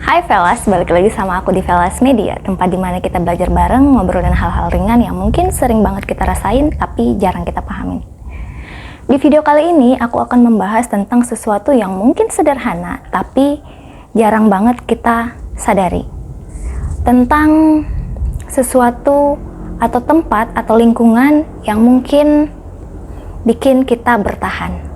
Hai Velas, balik lagi sama aku di Velas Media, tempat dimana kita belajar bareng, ngobrolin hal-hal ringan yang mungkin sering banget kita rasain, tapi jarang kita pahamin. Di video kali ini, aku akan membahas tentang sesuatu yang mungkin sederhana, tapi jarang banget kita sadari. Tentang sesuatu atau tempat atau lingkungan yang mungkin bikin kita bertahan.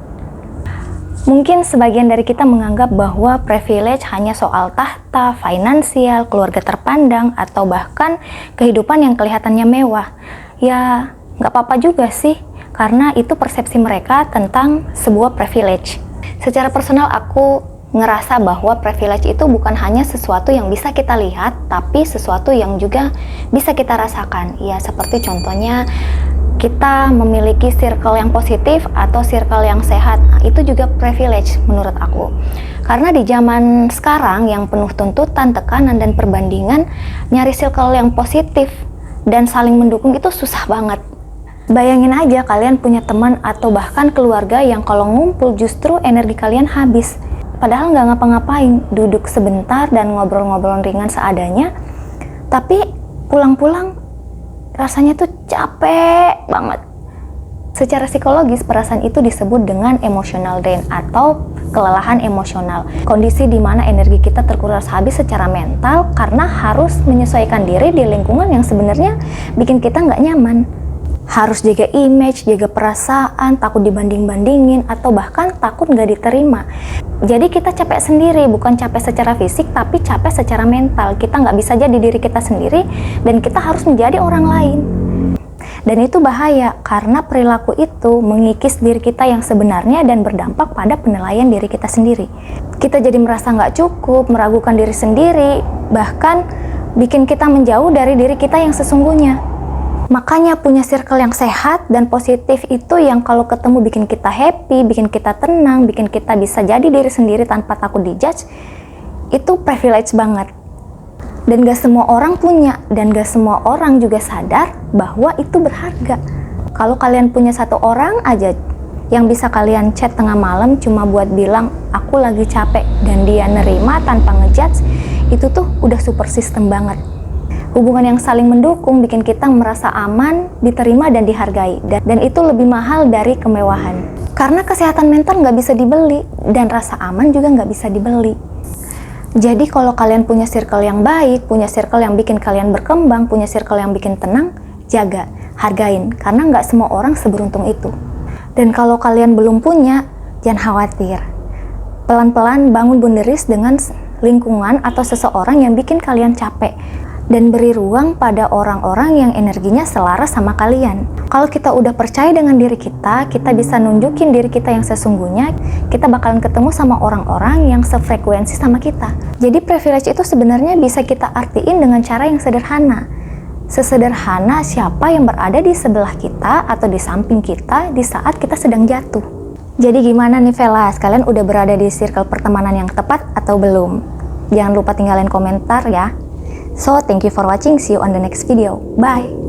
Mungkin sebagian dari kita menganggap bahwa privilege hanya soal tahta, finansial, keluarga terpandang, atau bahkan kehidupan yang kelihatannya mewah. Ya, nggak apa-apa juga sih, karena itu persepsi mereka tentang sebuah privilege. Secara personal, aku ngerasa bahwa privilege itu bukan hanya sesuatu yang bisa kita lihat, tapi sesuatu yang juga bisa kita rasakan. Ya, seperti contohnya, kita memiliki circle yang positif atau circle yang sehat. Nah, itu juga privilege menurut aku. Karena di zaman sekarang yang penuh tuntutan, tekanan, dan perbandingan, nyari circle yang positif dan saling mendukung itu susah banget. Bayangin aja kalian punya teman atau bahkan keluarga yang kalau ngumpul justru energi kalian habis. Padahal nggak ngapa-ngapain, duduk sebentar dan ngobrol-ngobrol ringan seadanya, tapi pulang-pulang rasanya tuh capek banget. Secara psikologis, perasaan itu disebut dengan emotional drain atau kelelahan emosional. Kondisi di mana energi kita terkuras habis secara mental karena harus menyesuaikan diri di lingkungan yang sebenarnya bikin kita nggak nyaman. Harus jaga image, jaga perasaan, takut dibanding-bandingin, atau bahkan takut nggak diterima. Jadi kita capek sendiri, bukan capek secara fisik, tapi capek secara mental. Kita nggak bisa jadi diri kita sendiri, dan kita harus menjadi orang lain. Dan itu bahaya, karena perilaku itu mengikis diri kita yang sebenarnya dan berdampak pada penilaian diri kita sendiri. Kita jadi merasa nggak cukup, meragukan diri sendiri, bahkan bikin kita menjauh dari diri kita yang sesungguhnya. Makanya punya circle yang sehat dan positif itu yang kalau ketemu bikin kita happy, bikin kita tenang, bikin kita bisa jadi diri sendiri tanpa takut dijudge, itu privilege banget. Dan gak semua orang punya, dan gak semua orang juga sadar bahwa itu berharga. Kalau kalian punya satu orang aja yang bisa kalian chat tengah malam cuma buat bilang aku lagi capek dan dia nerima tanpa ngejudge, itu tuh udah super system banget. Hubungan yang saling mendukung bikin kita merasa aman, diterima, dan dihargai. Dan itu lebih mahal dari kemewahan. Karena kesehatan mental nggak bisa dibeli, dan rasa aman juga nggak bisa dibeli. Jadi kalau kalian punya circle yang baik, punya circle yang bikin kalian berkembang, punya circle yang bikin tenang, jaga, hargain. Karena nggak semua orang seberuntung itu. Dan kalau kalian belum punya, jangan khawatir. Pelan-pelan bangun boundaries dengan lingkungan atau seseorang yang bikin kalian capek. Dan beri ruang pada orang-orang yang energinya selaras sama kalian. Kalau kita udah percaya dengan diri kita bisa nunjukin diri kita yang sesungguhnya, kita bakalan ketemu sama orang-orang yang sefrekuensi sama kita. Jadi privilege itu sebenarnya bisa kita artiin dengan cara yang sederhana. Sesederhana siapa yang berada di sebelah kita atau di samping kita di saat kita sedang jatuh. Jadi gimana nih Velas, kalian udah berada di circle pertemanan yang tepat atau belum? Jangan lupa tinggalin komentar ya. So, thank you for watching. See you on the next video. Bye!